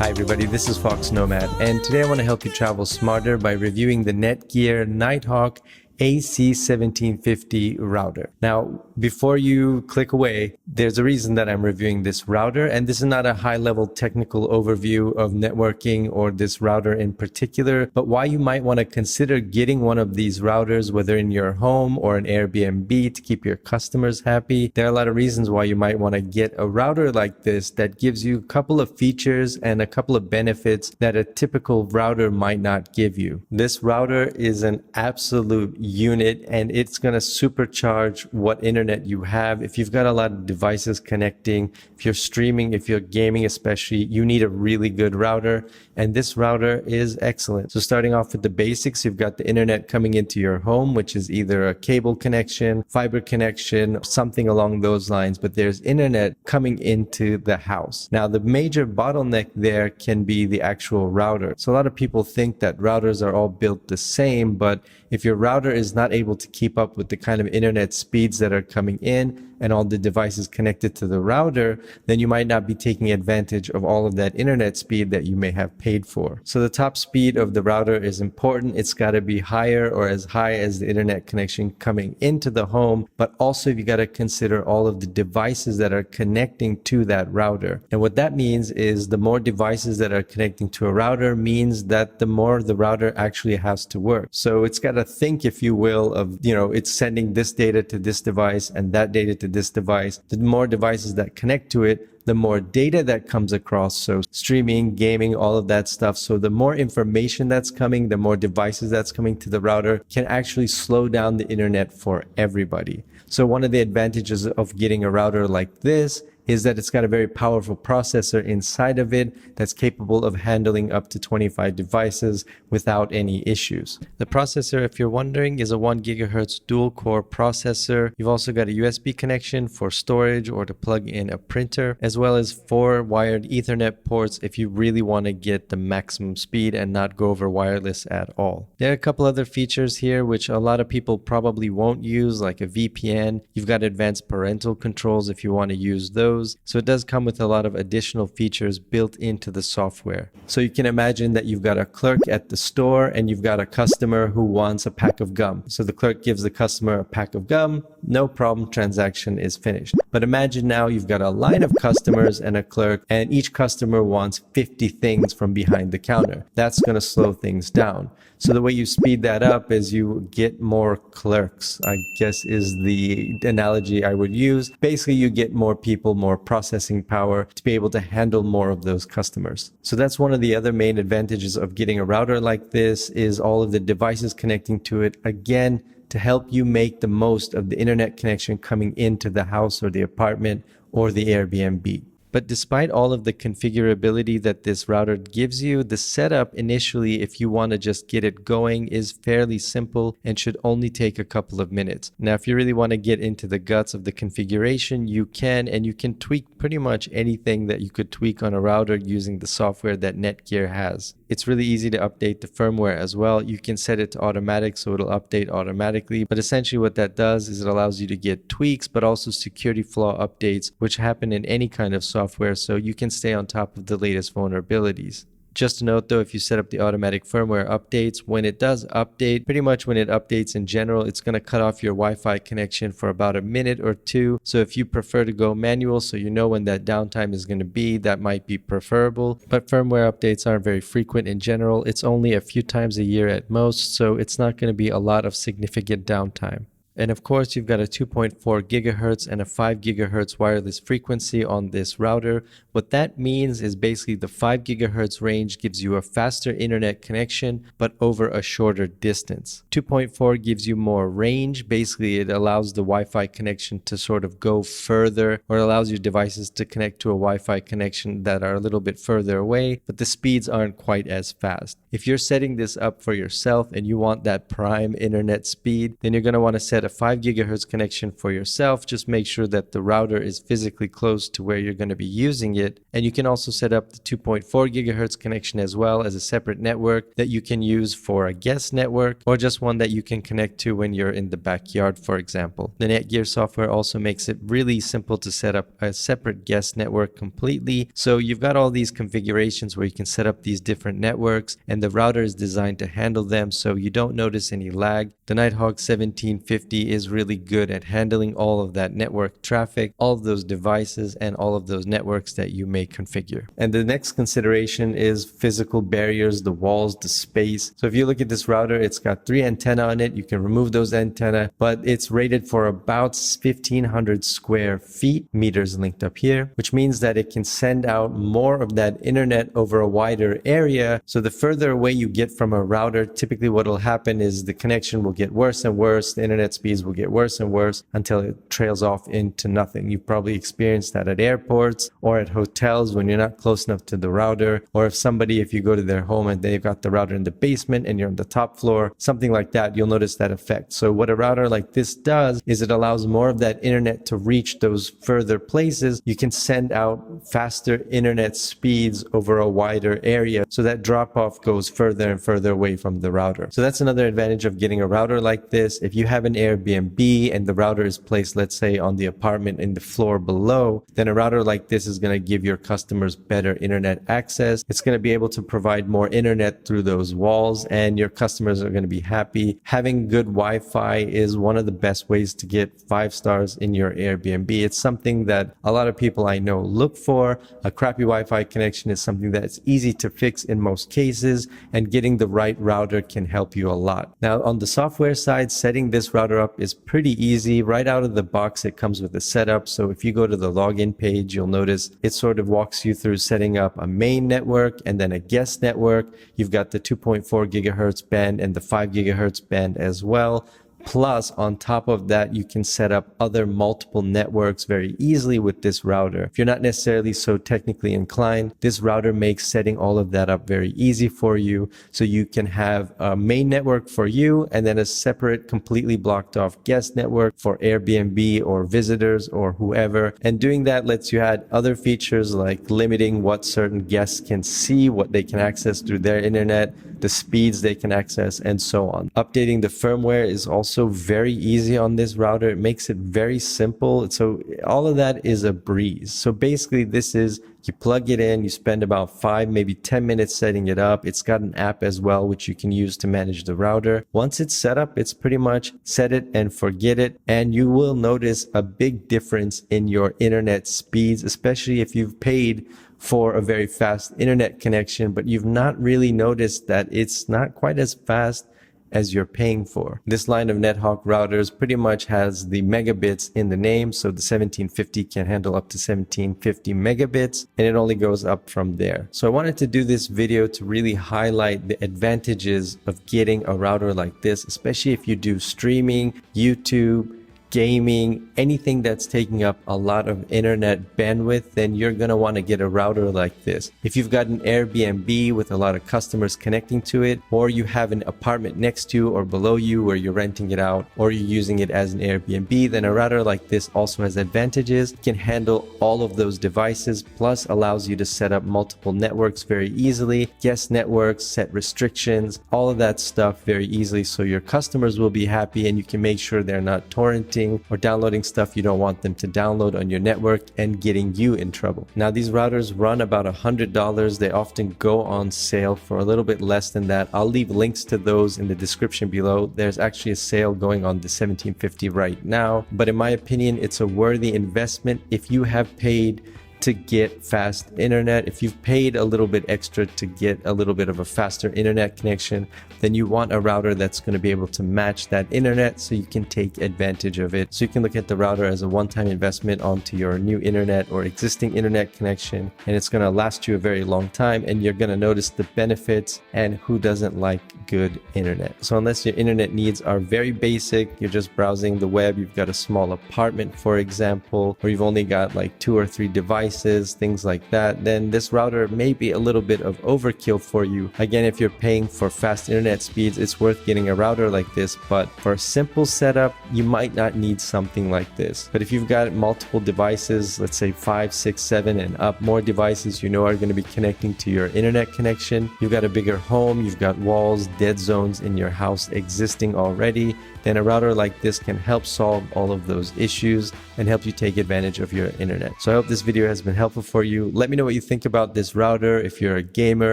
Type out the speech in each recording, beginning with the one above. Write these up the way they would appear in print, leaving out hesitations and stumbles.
Hi everybody, this is foXnoMad, and today I want to help you travel smarter by reviewing the NETGEAR Nighthawk AC1750 router. Now, before you click away, there's a reason that I'm reviewing this router, and this is not a high-level technical overview of networking or this router in particular, but why you might want to consider getting one of these routers, whether in your home or an Airbnb, to keep your customers happy. There are a lot of reasons why you might want to get a router like this that gives you a couple of features and a couple of benefits that a typical router might not give you. This router is an absolute unit, and it's going to supercharge what internet you have. If you've got a lot of devices connecting, if you're streaming, if you're gaming especially, you need a really good router, and this router is excellent. So starting off with the basics, you've got the internet coming into your home, which is either a cable connection, fiber connection, something along those lines, but there's internet coming into the house. Now, the major bottleneck there can be the actual router. So a lot of people think that routers are all built the same, but if your router is not able to keep up with the kind of internet speeds that are coming in and all the devices connected to the router, then you might not be taking advantage of all of that internet speed that you may have paid for. So the top speed of the router is important. It's got to be higher or as high as the internet connection coming into the home, but also you got to consider all of the devices that are connecting to that router. And what that means is the more devices that are connecting to a router means that the more the router actually has to work. So it's got to think, if you will, of, it's sending this data to this device and that data to this device. The more devices that connect to it, the more data that comes across. So streaming, gaming, all of that stuff. So the more information that's coming, the more devices that's coming to the router can actually slow down the internet for everybody. So one of the advantages of getting a router like this is that it's got a very powerful processor inside of it that's capable of handling up to 25 devices without any issues. The processor, if you're wondering, is a 1 gigahertz dual core processor. You've also got a USB connection for storage or to plug in a printer, as well as 4 wired Ethernet ports if you really want to get the maximum speed and not go over wireless at all. There are a couple other features here which a lot of people probably won't use, like a VPN. You've got advanced parental controls if you want to use those. So it does come with a lot of additional features built into the software. So you can imagine that you've got a clerk at the store and you've got a customer who wants a pack of gum. So the clerk gives the customer a pack of gum, no problem, transaction is finished. But imagine now you've got a line of customers and a clerk, and each customer wants 50 things from behind the counter. That's going to slow things down. So the way you speed that up is you get more clerks, I guess is the analogy I would use. Basically, you get more people, more processing power to be able to handle more of those customers. So that's one of the other main advantages of getting a router like this, is all of the devices connecting to it, again, to help you make the most of the internet connection coming into the house or the apartment or the Airbnb. But despite all of the configurability that this router gives you, the setup initially, if you want to just get it going, is fairly simple and should only take a couple of minutes. Now, if you really want to get into the guts of the configuration, you can, and you can tweak pretty much anything that you could tweak on a router using the software that NETGEAR has. It's really easy to update the firmware as well. You can set it to automatic, so it'll update automatically. But essentially what that does is it allows you to get tweaks, but also security flaw updates, which happen in any kind of software, so you can stay on top of the latest vulnerabilities. Just a note though, if you set up the automatic firmware updates, when it does update, pretty much when it updates in general, it's going to cut off your Wi-Fi connection for about a minute or two. So if you prefer to go manual, so you know when that downtime is going to be, that might be preferable. But firmware updates aren't very frequent in general. It's only a few times a year at most, so it's not going to be a lot of significant downtime. And of course, you've got a 2.4 gigahertz and a 5 gigahertz wireless frequency on this router. What that means is basically the 5 gigahertz range gives you a faster internet connection, but over a shorter distance. 2.4 gives you more range. Basically, it allows the Wi-Fi connection to sort of go further, or allows your devices to connect to a Wi-Fi connection that are a little bit further away, but the speeds aren't quite as fast. If you're setting this up for yourself and you want that prime internet speed, then you're going to want to set a 5 gigahertz connection for yourself. Just make sure that the router is physically close to where you're going to be using it. And you can also set up the 2.4 gigahertz connection as well as a separate network that you can use for a guest network, or just one that you can connect to when you're in the backyard, for example. The NETGEAR software also makes it really simple to set up a separate guest network completely. So you've got all these configurations where you can set up these different networks, and the router is designed to handle them so you don't notice any lag. The Nighthawk 1750 is really good at handling all of that network traffic, all of those devices, and all of those networks that you may configure. And the next consideration is physical barriers, the walls, the space. So if you look at this router, it's got 3 antenna on it. You can remove those antenna, but it's rated for about 1,500 square feet, meters linked up here, which means that it can send out more of that internet over a wider area. So the further away you get from a router, typically what will happen is the connection will get worse and worse. The internet speeds will get worse and worse until it trails off into nothing. You've probably experienced that at airports or at hotels when you're not close enough to the router, or if you go to their home and they've got the router in the basement and you're on the top floor, something like that, you'll notice that effect. So what a router like this does is it allows more of that internet to reach those further places. You can send out faster internet speeds over a wider area, so that drop off goes further and further away from the router. So that's another advantage of getting a router like this. If you have an Airbnb and the router is placed, let's say, on the apartment in the floor below, then a router like this is going to give your customers better internet access. It's going to be able to provide more internet through those walls, and your customers are going to be happy. Having good Wi-Fi is one of the best ways to get 5 stars in your Airbnb. It's something that a lot of people I know look for. A crappy Wi-Fi connection is something that's easy to fix in most cases, and getting the right router can help you a lot. Now, on the software side, setting this router up is pretty easy. Right out of the box, it comes with a setup. So if you go to the login page, you'll notice it sort of walks you through setting up a main network and then a guest network. You've got the 2.4 gigahertz band and the 5 gigahertz band as well. Plus, on top of that, you can set up other multiple networks very easily with this router. If you're not necessarily so technically inclined, this router makes setting all of that up very easy for you. So you can have a main network for you and then a separate, completely blocked off guest network for Airbnb or visitors or whoever. And doing that lets you add other features like limiting what certain guests can see, what they can access through their internet, the speeds they can access, and so on. Updating the firmware is also very easy on this router. It makes it very simple. So all of that is a breeze. So basically this is, you plug it in, you spend about 5, maybe 10 minutes setting it up. It's got an app as well, which you can use to manage the router. Once it's set up, it's pretty much set it and forget it. And you will notice a big difference in your internet speeds, especially if you've paid for a very fast internet connection, but you've not really noticed that it's not quite as fast as you're paying for. This line of Nighthawk routers pretty much has the megabits in the name, so the 1750 can handle up to 1750 megabits, and it only goes up from there. So I wanted to do this video to really highlight the advantages of getting a router like this, especially if you do streaming, YouTube, gaming, anything that's taking up a lot of internet bandwidth, then you're going to want to get a router like this. If you've got an Airbnb with a lot of customers connecting to it, or you have an apartment next to or below you where you're renting it out, or you're using it as an Airbnb, then a router like this also has advantages. It can handle all of those devices, plus allows you to set up multiple networks very easily, guest networks, set restrictions, all of that stuff very easily, so your customers will be happy and you can make sure they're not torrenting or downloading stuff you don't want them to download on your network and getting you in trouble. Now, these routers run about $100. They often go on sale for a little bit less than that. I'll leave links to those in the description below. There's actually a sale going on the 1750 right now, but in my opinion, it's a worthy investment if you have paid to get fast internet. If you've paid a little bit extra to get a little bit of a faster internet connection, then you want a router that's going to be able to match that internet so you can take advantage of it. So you can look at the router as a one-time investment onto your new internet or existing internet connection, and it's going to last you a very long time, and you're going to notice the benefits. And who doesn't like good internet? So unless your internet needs are very basic, you're just browsing the web, you've got a small apartment, for example, or you've only got like 2 or 3 devices devices, things like that, then this router may be a little bit of overkill for you. Again, if you're paying for fast internet speeds, it's worth getting a router like this, but for a simple setup, you might not need something like this. But if you've got multiple devices, let's say 5, 6, 7 and up, more devices you know are going to be connecting to your internet connection, you've got a bigger home, you've got walls, dead zones in your house existing already, then a router like this can help solve all of those issues and help you take advantage of your internet. So I hope this video has been helpful for you. Let me know what you think about this router. If you're a gamer,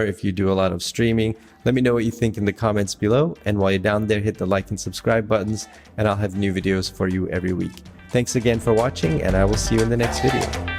if you do a lot of streaming, let me know what you think in the comments below. And while you're down there, hit the like and subscribe buttons, and I'll have new videos for you every week. Thanks again for watching, and I will see you in the next video.